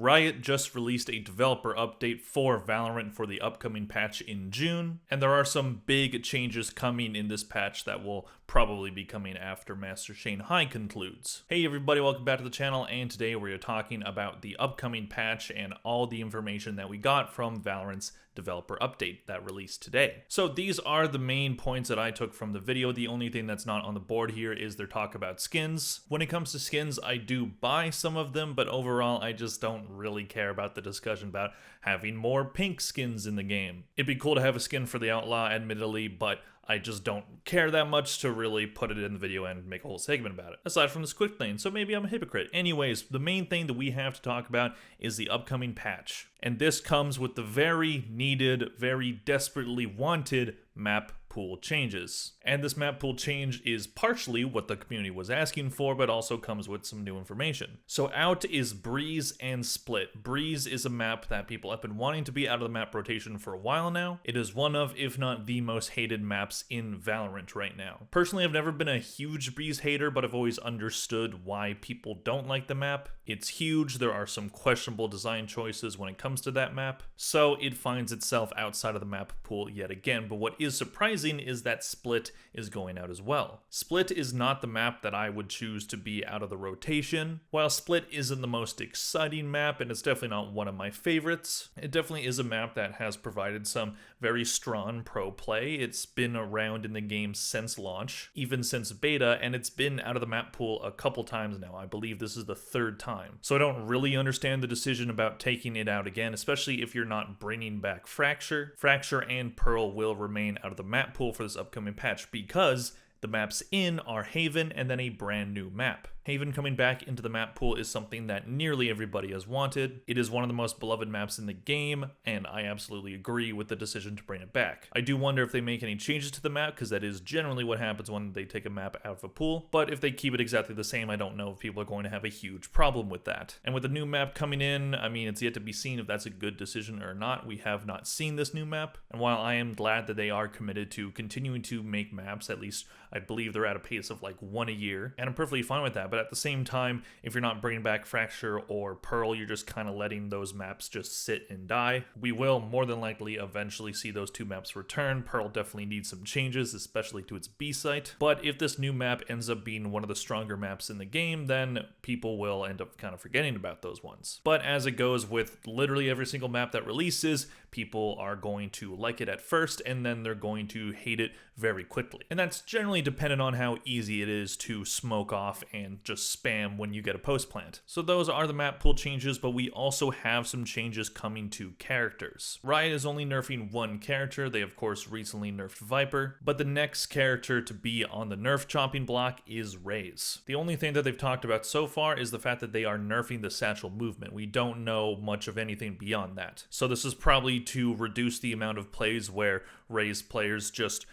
Riot just released a developer update for Valorant for the upcoming patch in June, and there are some big changes coming in this patch that will probably be coming after Master Shanghai concludes. Hey everybody, welcome back to the channel, and today we're talking about the upcoming patch and all the information that we got from Valorant's developer update that released today. So these are the main points that I took from the video. The only thing that's not on the board here is their talk about skins. When it comes to skins, I do buy some of them, but overall I just don't really care about the discussion about having more pink skins in the game. It'd be cool to have a skin for the Outlaw, admittedly, but I just don't care that much to really put it in the video and make a whole segment about it, aside from this quick thing, so maybe I'm a hypocrite. Anyways, the main thing that we have to talk about is the upcoming patch. And this comes with the very needed, very desperately wanted map pool changes. And this map pool change is partially what the community was asking for, but also comes with some new information. So out is Breeze and Split. Breeze is a map that people have been wanting to be out of the map rotation for a while now. It is one of, if not the most hated maps in Valorant right now. Personally, I've never been a huge Breeze hater, but I've always understood why people don't like the map. It's huge, there are some questionable design choices when it comes to that map, so it finds itself outside of the map pool yet again. But what is surprising is that Split is going out as well. Split is not the map that I would choose to be out of the rotation. While Split isn't the most exciting map, and it's definitely not one of my favorites, it definitely is a map that has provided some very strong pro play. It's been around in the game since launch, even since beta, and it's been out of the map pool a couple times now. I believe this is the third time. So I don't really understand the decision about taking it out again, especially if you're not bringing back Fracture. Fracture and Pearl will remain out of the map pool for this upcoming patch because the maps in are Haven and then a brand new map. Haven coming back into the map pool is something that nearly everybody has wanted. It is one of the most beloved maps in the game, and I absolutely agree with the decision to bring it back. I do wonder if they make any changes to the map, because that is generally what happens when they take a map out of a pool, but if they keep it exactly the same, I don't know if people are going to have a huge problem with that. And with the new map coming in, I mean, it's yet to be seen if that's a good decision or not. We have not seen this new map, and while I am glad that they are committed to continuing to make maps, at least I believe they're at a pace of like one a year, and I'm perfectly fine with that. But at the same time, if you're not bringing back Fracture or Pearl, you're just kind of letting those maps just sit and die. We will more than likely eventually see those two maps return. Pearl definitely needs some changes, especially to its B site. But if this new map ends up being one of the stronger maps in the game, then people will end up kind of forgetting about those ones. But as it goes with literally every single map that releases, people are going to like it at first, and then they're going to hate it very quickly. And that's generally dependent on how easy it is to smoke off and just spam when you get a post plant. So those are the map pool changes, but we also have some changes coming to characters. Riot is only nerfing one character. They of course recently nerfed Viper, but the next character to be on the nerf chopping block is Raze. The only thing that they've talked about so far is the fact that they are nerfing the satchel movement. We don't know much of anything beyond that. So this is probably to reduce the amount of plays where Raze players just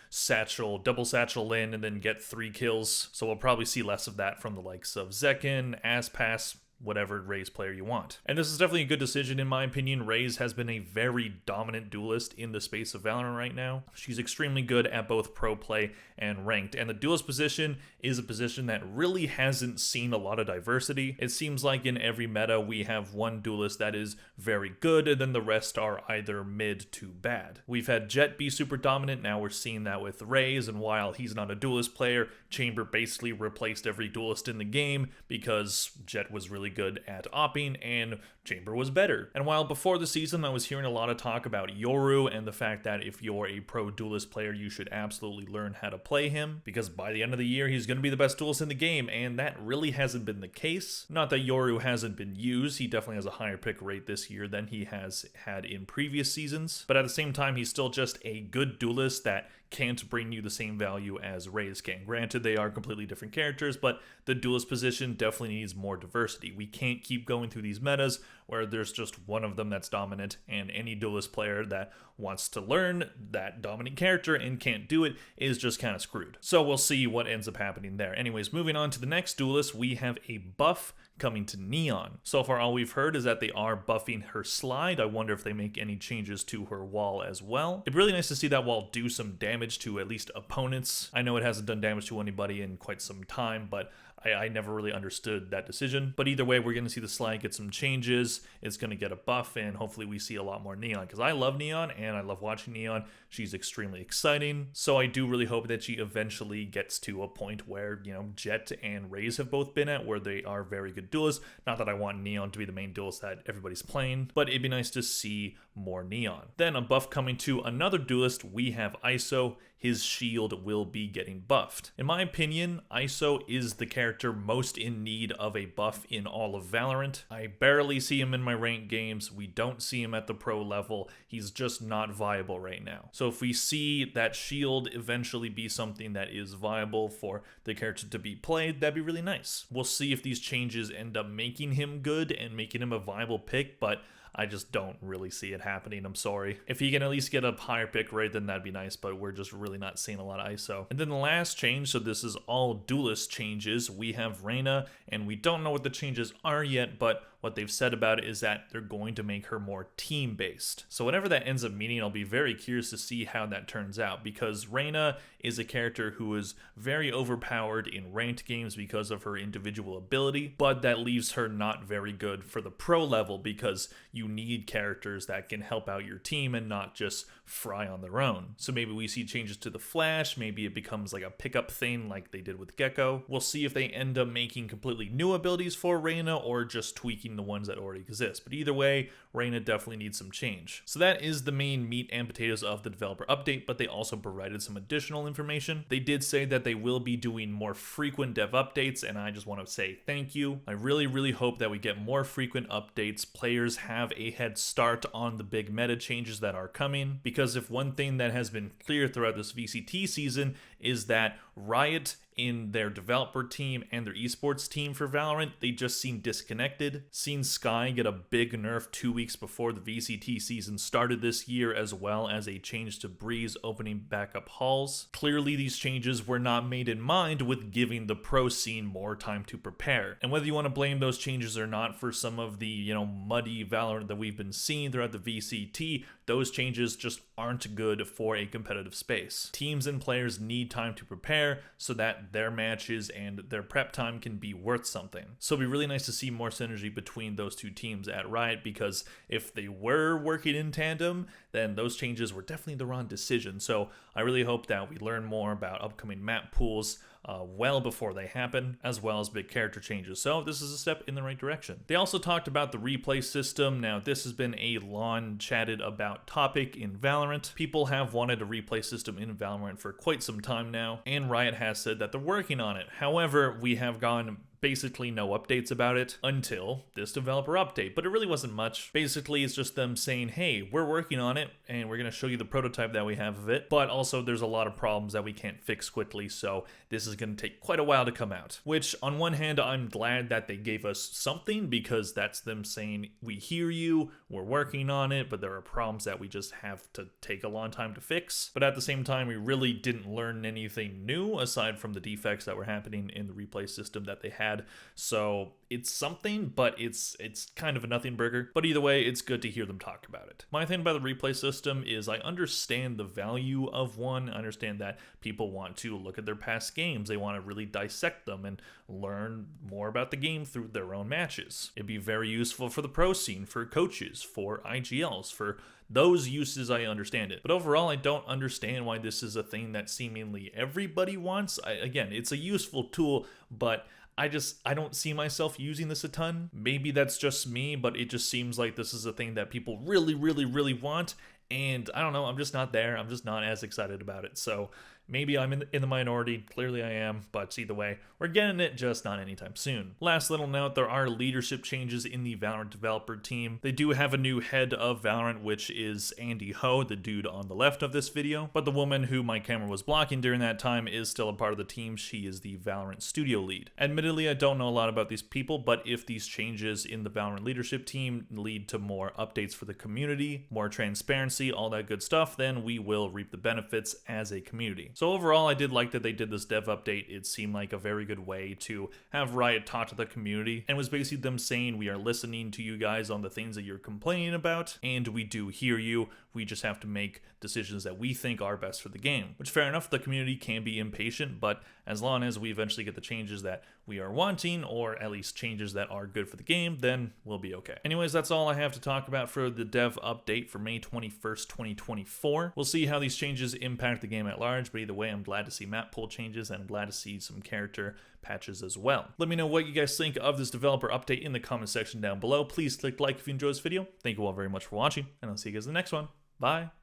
double satchel in and then get 3 kills. So we'll probably see less of that from the likes of Zekin, Aspas, whatever Raze player you want. And this is definitely a good decision in my opinion. Raze has been a very dominant duelist in the space of Valorant right now. She's extremely good at both pro play and ranked, and the duelist position is a position that really hasn't seen a lot of diversity. It seems like in every meta we have one duelist that is very good, and then the rest are either mid to bad. We've had Jett be super dominant, now we're seeing that with Raze, and while he's not a duelist player, Chamber basically replaced every duelist in the game because Jett was really good at opping and Chamber was better. And while before the season I was hearing a lot of talk about Yoru and the fact that if you're a pro duelist player you should absolutely learn how to play him, because by the end of the year he's going to be the best duelist in the game, and that really hasn't been the case. Not that Yoru hasn't been used, he definitely has a higher pick rate this year than he has had in previous seasons, but at the same time he's still just a good duelist that can't bring you the same value as Raze can. Granted, they are completely different characters, but the duelist position definitely needs more diversity. We can't keep going through these metas where there's just one of them that's dominant, and any duelist player that wants to learn that dominant character and can't do it is just kind of screwed. So we'll see what ends up happening there. Anyways, moving on to the next duelist, we have a buff coming to Neon. So far all we've heard is that they are buffing her slide. I wonder if they make any changes to her wall as well. It'd be really nice to see that wall do some damage to at least opponents. I know it hasn't done damage to anybody in quite some time, but I never really understood that decision. But either way, we're going to see the Sly get some changes. It's going to get a buff, and hopefully we see a lot more Neon, because I love Neon and I love watching Neon. She's extremely exciting. So I do really hope that she eventually gets to a point where, you know, Jet and Raze have both been at, where they are very good duelists. Not that I want Neon to be the main duelist that everybody's playing, but it'd be nice to see more Neon. Then a buff coming to another duelist, we have ISO. His shield will be getting buffed. In my opinion, ISO is the character most in need of a buff in all of Valorant. I barely see him in my ranked games. We don't see him at the pro level. He's just not viable right now. So if we see that shield eventually be something that is viable for the character to be played, that'd be really nice. We'll see if these changes end up making him good and making him a viable pick, but I just don't really see it happening. I'm sorry. If he can at least get a higher pick rate, then that'd be nice, but we're just really not seeing a lot of ISO. And then the last change, so this is all duelist changes, we have Reyna, and we don't know what the changes are yet, but what they've said about it is that they're going to make her more team-based. So whatever that ends up meaning, I'll be very curious to see how that turns out, because Reyna is a character who is very overpowered in ranked games because of her individual ability, but that leaves her not very good for the pro level, because you need characters that can help out your team and not just fry on their own. So maybe we see changes to the Flash, maybe it becomes like a pickup thing like they did with Gecko. We'll see if they end up making completely new abilities for Reyna or just tweaking the ones that already exist. But either way, Reyna definitely needs some change. So that is the main meat and potatoes of the developer update, but they also provided some additional information. They did say that they will be doing more frequent dev updates, and I just want to say thank you. I really hope that we get more frequent updates. Players have a head start on the big meta changes that are coming, because if one thing that has been clear throughout this VCT season is that Riot in their developer team and their esports team for Valorant, they just seem disconnected. Seeing Skye get a big nerf 2 weeks before the VCT season started this year, as well as a change to Breeze opening back up halls. Clearly these changes were not made in mind with giving the pro scene more time to prepare. And whether you want to blame those changes or not for some of the, you know, muddy Valorant that we've been seeing throughout the VCT, those changes just aren't good for a competitive space. Teams and players need time to prepare so that their matches and their prep time can be worth something. So it'd be really nice to see more synergy between those two teams at Riot, because if they were working in tandem, then those changes were definitely the wrong decision. So I really hope that we learn more about upcoming map pools well before they happen, as well as big character changes. So this is a step in the right direction. They also talked about the replay system. Now this has been a long chatted about topic in Valorant. People have wanted a replay system in Valorant for quite some time now, and Riot has said that they're working on it. However, we have gone basically no updates about it until this developer update, but it really wasn't much. Basically, it's just them saying, hey, we're working on it and we're going to show you the prototype that we have of it, but also there's a lot of problems that we can't fix quickly, so this is going to take quite a while to come out. Which, on one hand, I'm glad that they gave us something, because that's them saying, we hear you, we're working on it, but there are problems that we just have to take a long time to fix. But at the same time, we really didn't learn anything new aside from the defects that were happening in the replay system that they had. So it's something, but it's kind of a nothing burger. But either way, it's good to hear them talk about it. My thing about the replay system is I understand the value of one. I understand that people want to look at their past games. They want to really dissect them and learn more about the game through their own matches. It'd be very useful for the pro scene, for coaches, for IGLs, for those uses. I understand it. But overall, I don't understand why this is a thing that seemingly everybody wants. Again, it's a useful tool, but I don't see myself using this a ton. Maybe that's just me, but it just seems like this is a thing that people really want. And I don't know, I'm just not there. I'm just not as excited about it. So maybe I'm in the minority. Clearly I am, but either way, we're getting it, just not anytime soon. Last little note, there are leadership changes in the Valorant developer team. They do have a new head of Valorant, which is Andy Ho, the dude on the left of this video. But the woman who my camera was blocking during that time is still a part of the team. She is the Valorant studio lead. Admittedly, I don't know a lot about these people, but if these changes in the Valorant leadership team lead to more updates for the community, more transparency, all that good stuff, then we will reap the benefits as a community. So overall, I did like that they did this dev update. It seemed like a very good way to have Riot talk to the community, and was basically them saying, we are listening to you guys on the things that you're complaining about, and we do hear you. We just have to make decisions that we think are best for the game. Which, fair enough, the community can be impatient, but as long as we eventually get the changes that we are wanting, or at least changes that are good for the game, then we'll be okay. Anyways, that's all I have to talk about for the dev update for May 21st, 2024. We'll see how these changes impact the game at large, but either way, I'm glad to see map pool changes and I'm glad to see some character patches as well. Let me know what you guys think of this developer update in the comment section down below. Please click like if you enjoyed this video. Thank you all very much for watching, and I'll see you guys in the next one. Bye.